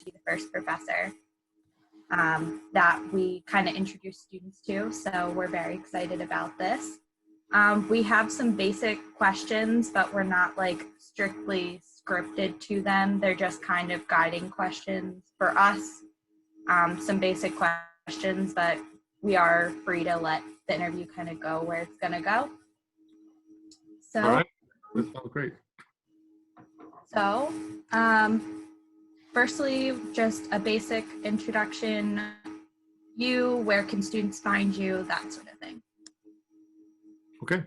be the first professor that we kind of introduce students to. So we're very excited about this. We have some basic questions, but we're not like strictly scripted to them. They're just kind of guiding questions for us. Some basic questions, but we are free to let the interview kind of go where it's going to go. So, all right, that sounds great. So, firstly, just a basic introduction. Where can students find you, that sort of thing. Okay.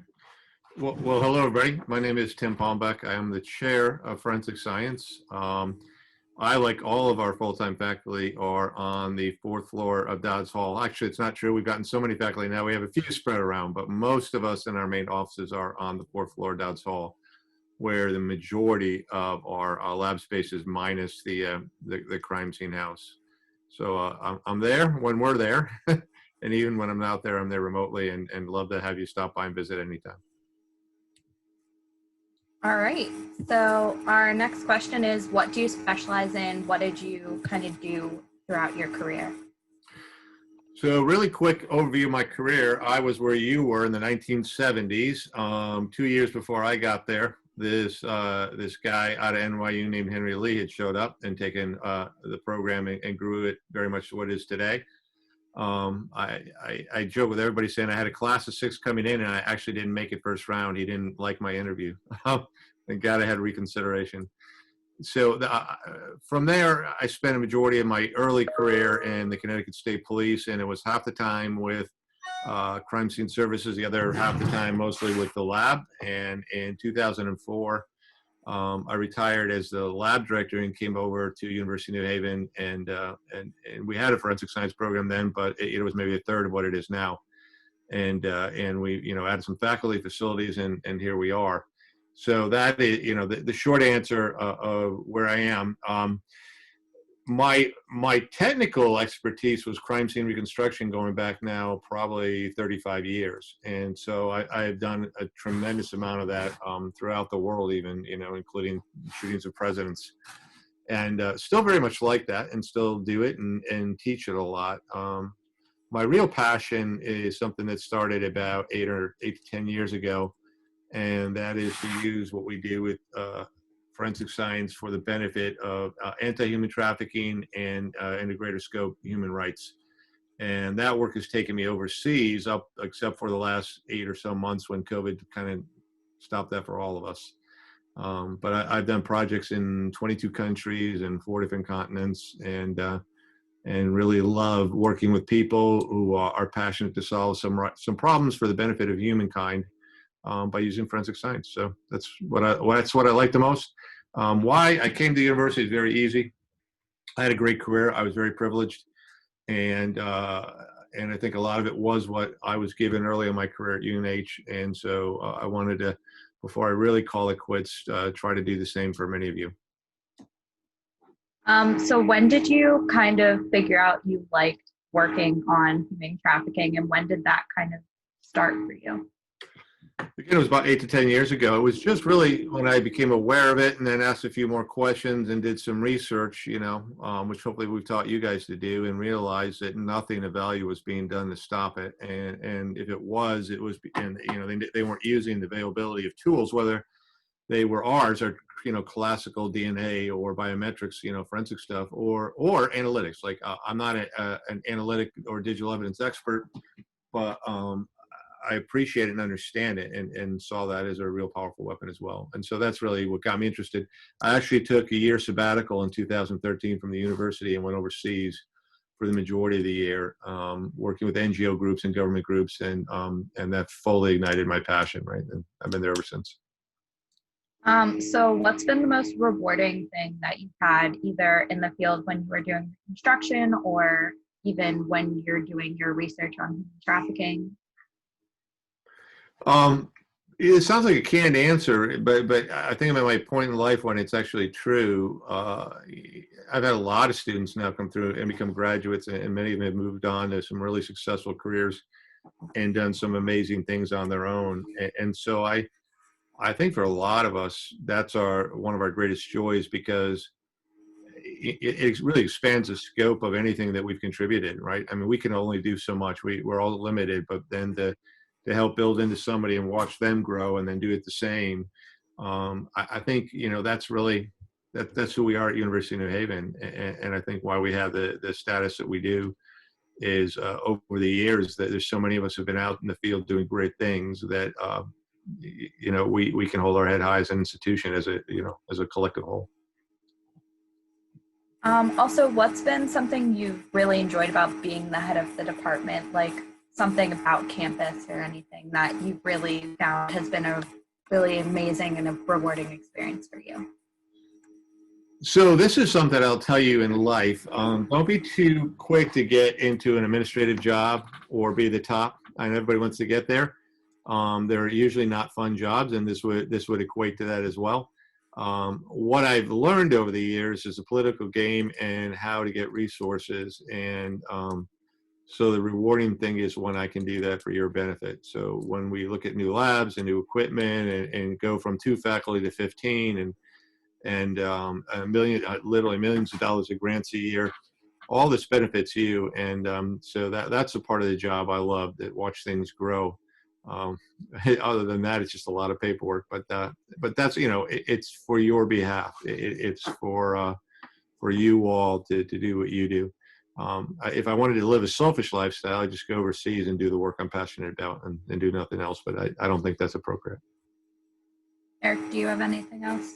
Well, hello, everybody. My name is Tim Palmbach. I am the chair of forensic science. I, like all of our full-time faculty, are on the 4th floor of Dodds Hall. Actually, it's not true. We've gotten so many faculty now. We have a few spread around, but most of us in our main offices are on the 4th floor of Dodds Hall, where the majority of our lab space is minus the crime scene house. So I'm there when we're there, and even when I'm not there, I'm there remotely, and love to have you stop by and visit anytime. All right, so our next question is, what do you specialize in? What did you kind of do throughout your career? So really quick overview of my career. I was where you were in the 1970s. 2 years before I got there, this guy out of NYU named Henry Lee had showed up and taken the program and grew it very much to what it is today. I joke with everybody saying I had a class of 6 coming in, and I actually didn't make it first round. He didn't like my interview. Thank God I had reconsideration. So from there, I spent a majority of my early career in the Connecticut State Police, and it was half the time with crime scene services, the other half the time mostly with the lab. And in 2004, I retired as the lab director and came over to University of New Haven, and we had a forensic science program then, but it was maybe a third of what it is now. And we added some faculty, facilities, and here we are. So that is the short answer of where I am. My technical expertise was crime scene reconstruction going back now probably 35 years. And so I have done a tremendous amount of that throughout the world, even, including shootings of presidents. And still very much like that, and still do it and teach it a lot. My real passion is something that started about 8 to 10 years ago. And that is to use what we do with forensic science for the benefit of anti-human trafficking and in a greater scope, human rights. And that work has taken me overseas, except for the last 8 or so months when COVID kind of stopped that for all of us. But I've done projects in 22 countries and 4 different continents, and really love working with people who are passionate to solve some problems for the benefit of humankind. By using forensic science. So that's what I like the most. Why I came to the university is very easy. I had a great career. I was very privileged, and I think a lot of it was what I was given early in my career at UNH. And so I wanted to, before I really call it quits, try to do the same for many of you. So when did you kind of figure out you liked working on human trafficking, and when did that kind of start for you? Again, it was about 8 to 10 years ago. It was just really when I became aware of it, and then asked a few more questions and did some research, which hopefully we've taught you guys to do, and realized that nothing of value was being done to stop it. And if it was, and they weren't using the availability of tools, whether they were ours or classical DNA or biometrics, forensic stuff, or analytics. Like I'm not an analytic or digital evidence expert, but I appreciate it and understand it, and saw that as a real powerful weapon as well. And so that's really what got me interested. I actually took a year sabbatical in 2013 from the university and went overseas for the majority of the year, working with NGO groups and government groups, and that fully ignited my passion, right? And I've been there ever since. So what's been the most rewarding thing that you've had, either in the field when you were doing construction, or even when you're doing your research on human trafficking? It sounds like a canned answer, but I think about my point in life when it's actually true. I've had a lot of students now come through and become graduates, and many of them have moved on to some really successful careers and done some amazing things on their own. And so I think for a lot of us, that's one of our greatest joys, because it really expands the scope of anything that we've contributed, right? I mean, we can only do so much. We're all limited, but then to help build into somebody and watch them grow and then do it the same, I think, that's really, that's who we are at University of New Haven. And I think why we have the status that we do is over the years that there's so many of us who've been out in the field doing great things that, we can hold our head high as an institution, as a collective whole. Also, what's been something you've really enjoyed about being the head of the department, like something about campus or anything that you really found has been a really amazing and a rewarding experience for you? So this is something I'll tell you in life. Don't be too quick to get into an administrative job or be the top. I know everybody wants to get there. They're usually not fun jobs, and this would equate to that as well. What I've learned over the years is the political game and how to get resources. And so the rewarding thing is when I can do that for your benefit. So when we look at new labs and new equipment and go from 2 faculty to 15 and literally millions of dollars of grants a year, all this benefits you. And so that's a part of the job I love, that watch things grow. Other than that, it's just a lot of paperwork, but that's, it's for your behalf. It's for you all to do what you do. If I wanted to live a selfish lifestyle, I'd just go overseas and do the work I'm passionate about and do nothing else, but I don't think that's appropriate. Eric, do you have anything else?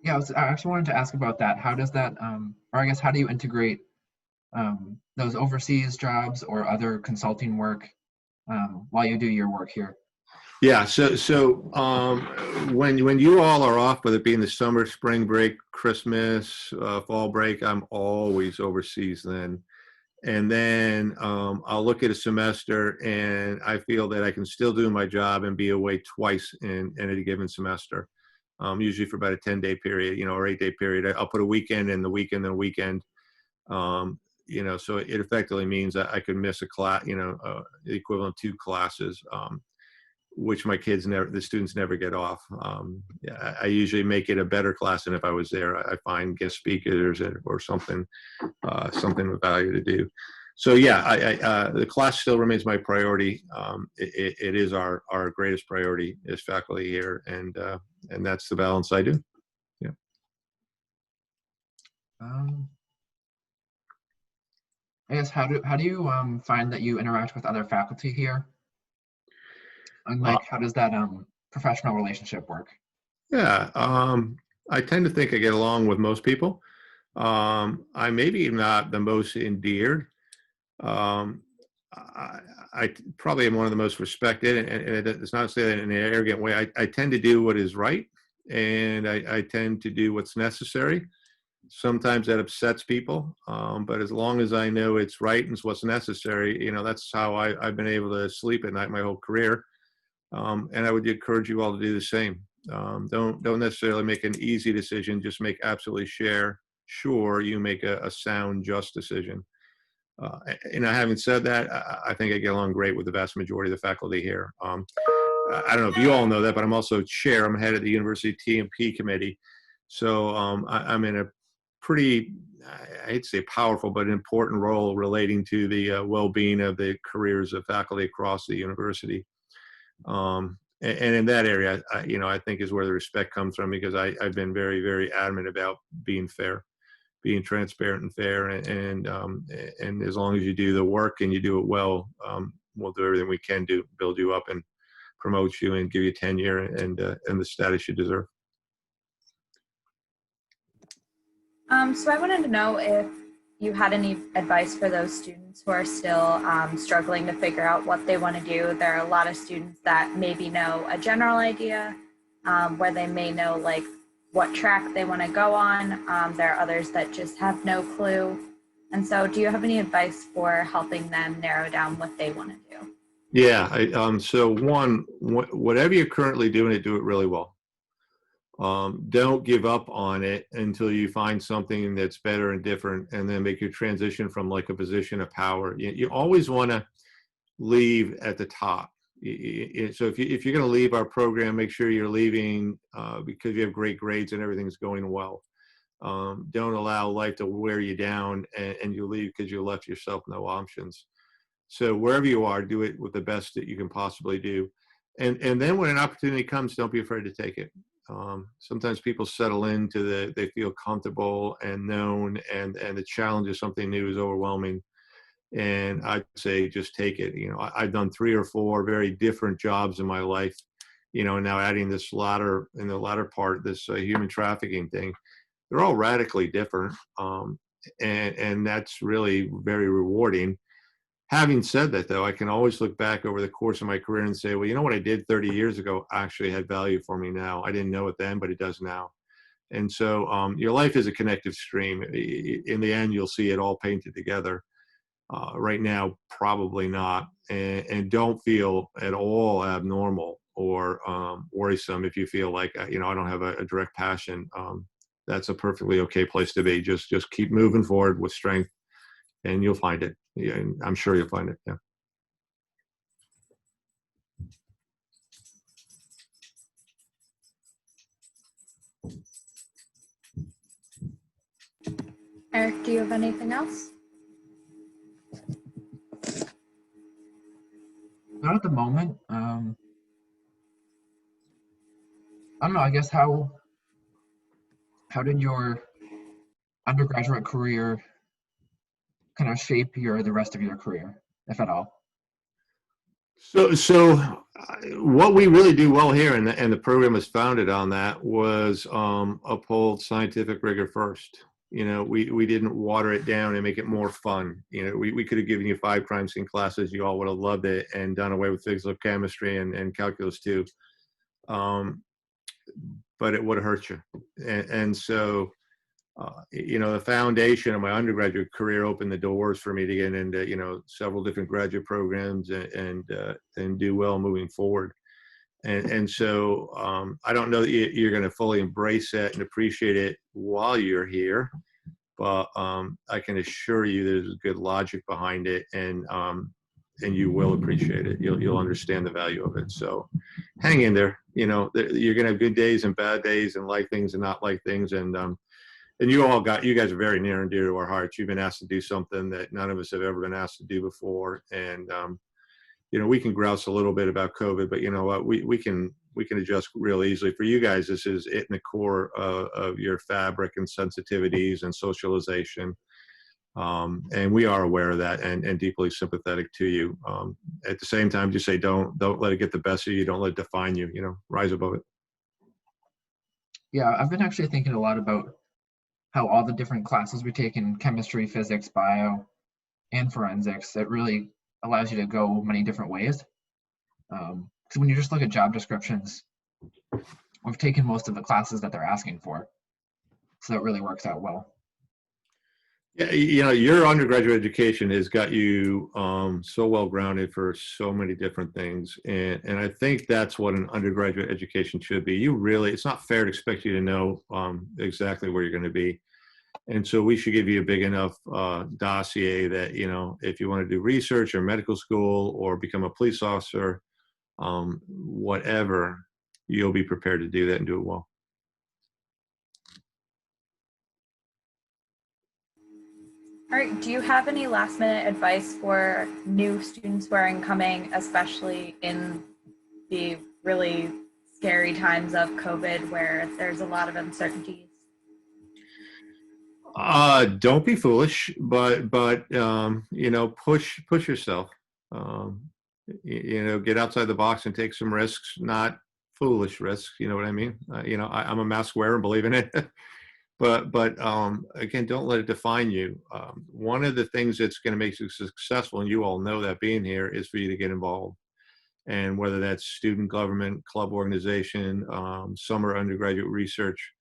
Yeah, I actually wanted to ask about that. How does that, or I guess, how do you integrate those overseas jobs or other consulting work while you do your work here? Yeah, so when you all are off, whether it be in the summer, spring break, Christmas, fall break, I'm always overseas then. And then I'll look at a semester and I feel that I can still do my job and be away twice in a given semester, usually for about a 10-day period, or 8-day period. I'll put a weekend in the weekend and a weekend. So it effectively means that I could miss a class, the equivalent of 2 classes, which the students never get off. I usually make it a better class than if I was there. I find guest speakers or something of value to do. So yeah, the class still remains my priority. It is our greatest priority as faculty here, and that's the balance I do. Yeah. I guess how do you find that you interact with other faculty here? And how does that professional relationship work? Yeah, I tend to think I get along with most people. I maybe not the most endeared. I probably am one of the most respected, and it's not to say that in an arrogant way. I tend to do what is right, and I tend to do what's necessary. Sometimes that upsets people, but as long as I know it's right and it's what's necessary, that's how I've been able to sleep at night my whole career. And I would encourage you all to do the same. Don't necessarily make an easy decision. Just make absolutely sure you make a sound, just decision. Having said that, I think I get along great with the vast majority of the faculty here. I don't know if you all know that, but I'm also chair. I'm head of the University TMP committee. So I'm in a pretty, I hate to say powerful, but important role relating to the well-being of the careers of faculty across the university. And in that area, I think is where the respect comes from, because I've been very, very adamant about being fair, being transparent and fair. And as long as you do the work and you do it well, we'll do everything we can to build you up and promote you and give you tenure and the status you deserve. So I wanted to know if you had any advice for those students who are still struggling to figure out what they want to do. There are a lot of students that maybe know a general idea, where they may know like what track they want to go on. There are others that just have no clue. And so do you have any advice for helping them narrow down what they want to do? Yeah, so one, whatever you're currently doing, do it really well. Don't give up on it until you find something that's better and different, and then make your transition from like a position of power. You always want to leave at the top. So if you're going to leave our program, make sure you're leaving because you have great grades and everything's going well. Don't allow life to wear you down and you leave because you left yourself no options. So wherever you are, do it with the best that you can possibly do. And then when an opportunity comes, don't be afraid to take it. Sometimes people settle into they feel comfortable and known, and the challenge of something new is overwhelming. And I'd say just take it. I've done 3 or 4 very different jobs in my life, and now adding this in the latter part, this human trafficking thing. They're all radically different. And that's really very rewarding. Having said that, though, I can always look back over the course of my career and say, well, what I did 30 years ago actually had value for me now. I didn't know it then, but it does now. And so your life is a connective stream. In the end, you'll see it all painted together. Right now, probably not. And don't feel at all abnormal or worrisome if you feel like, I don't have a direct passion. That's a perfectly okay place to be. Just keep moving forward with strength, and you'll find it. Yeah, I'm sure you'll find it. Yeah. Eric, do you have anything else? Not at the moment. I don't know. I guess how did your undergraduate career kind of shape the rest of your career, if at all? So what we really do well here, and the program is founded on that, was uphold scientific rigor first. We didn't water it down and make it more fun. We could have given you 5 crime scene classes. You all would have loved it and done away with physical chemistry and calculus too. But it would have hurt you. And so, the foundation of my undergraduate career opened the doors for me to get into, several different graduate programs and do well moving forward. And so I don't know that you're going to fully embrace that and appreciate it while you're here, but I can assure you there's good logic behind it, and you will appreciate it. You'll understand the value of it. So hang in there. You're going to have good days and bad days, and like things and not like things. And you guys are very near and dear to our hearts. You've been asked to do something that none of us have ever been asked to do before. And, we can grouse a little bit about COVID, but you know what, we can adjust real easily. For you guys, this is it in the core of your fabric and sensitivities and socialization. And we are aware of that and deeply sympathetic to you. At the same time, just say, don't let it get the best of you. Don't let it define you, rise above it. Yeah, I've been actually thinking a lot about how all the different classes we take in chemistry, physics, bio, and forensics, it really allows you to go many different ways. Because when you just look at job descriptions, we've taken most of the classes that they're asking for. So that really works out well. Yeah, your undergraduate education has got you so well grounded for so many different things, and I think that's what an undergraduate education should be. It's not fair to expect you to know exactly where you're going to be, and so we should give you a big enough dossier that if you want to do research or medical school or become a police officer, whatever, you'll be prepared to do that and do it well. All right, do you have any last minute advice for new students who are incoming, especially in the really scary times of COVID where there's a lot of uncertainties? Don't be foolish, but push yourself. Get outside the box and take some risks, not foolish risks. You know what I mean? I'm a mask wearer and believe in it. But again, don't let it define you. One of the things that's going to make you successful, and you all know that being here, is for you to get involved. And whether that's student government, club organization, summer undergraduate research,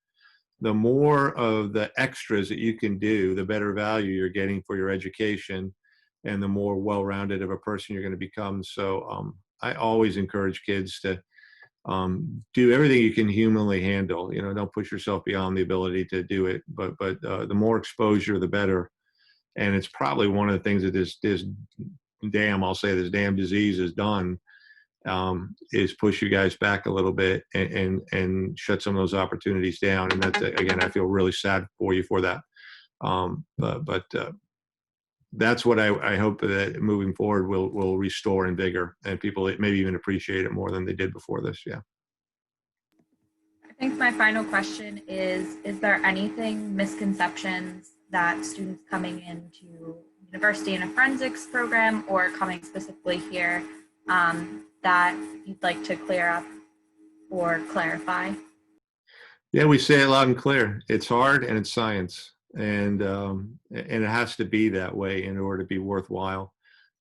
the more of the extras that you can do, the better value you're getting for your education, and the more well-rounded of a person you're going to become. So I always encourage kids to do everything you can humanly handle. Don't push yourself beyond the ability to do it, but the more exposure, the better. And it's probably one of the things that this damn disease has done, is push you guys back a little bit and shut some of those opportunities down. And that's, again, I feel really sad for you for that. But that's what I hope that moving forward will restore in vigor, and people maybe even appreciate it more than they did before this. Yeah. I think my final question is there anything, misconceptions that students coming into university in a forensics program or coming specifically here that you'd like to clear up or clarify? Yeah, we say it loud and clear. It's hard and it's science. And it has to be that way in order to be worthwhile.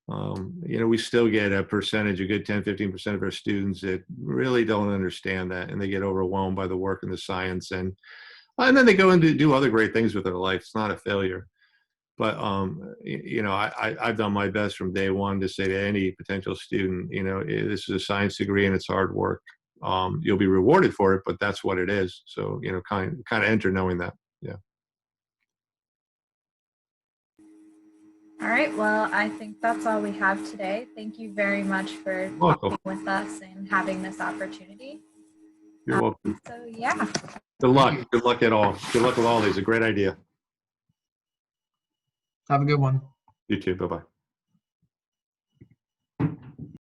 We still get a percentage, a good 10-15% of our students that really don't understand that, and they get overwhelmed by the work and the science, and then they go and do other great things with their life. It's not a failure. But I've done my best from day one to say to any potential student, this is a science degree and it's hard work. You'll be rewarded for it, but that's what it is. So kind of enter knowing that. Yeah. All right. Well, I think that's all we have today. Thank you very much for talking with us and having this opportunity. You're welcome. So yeah. Good luck. Good luck at all. Good luck with all these. A great idea. Have a good one. You too. Bye-bye.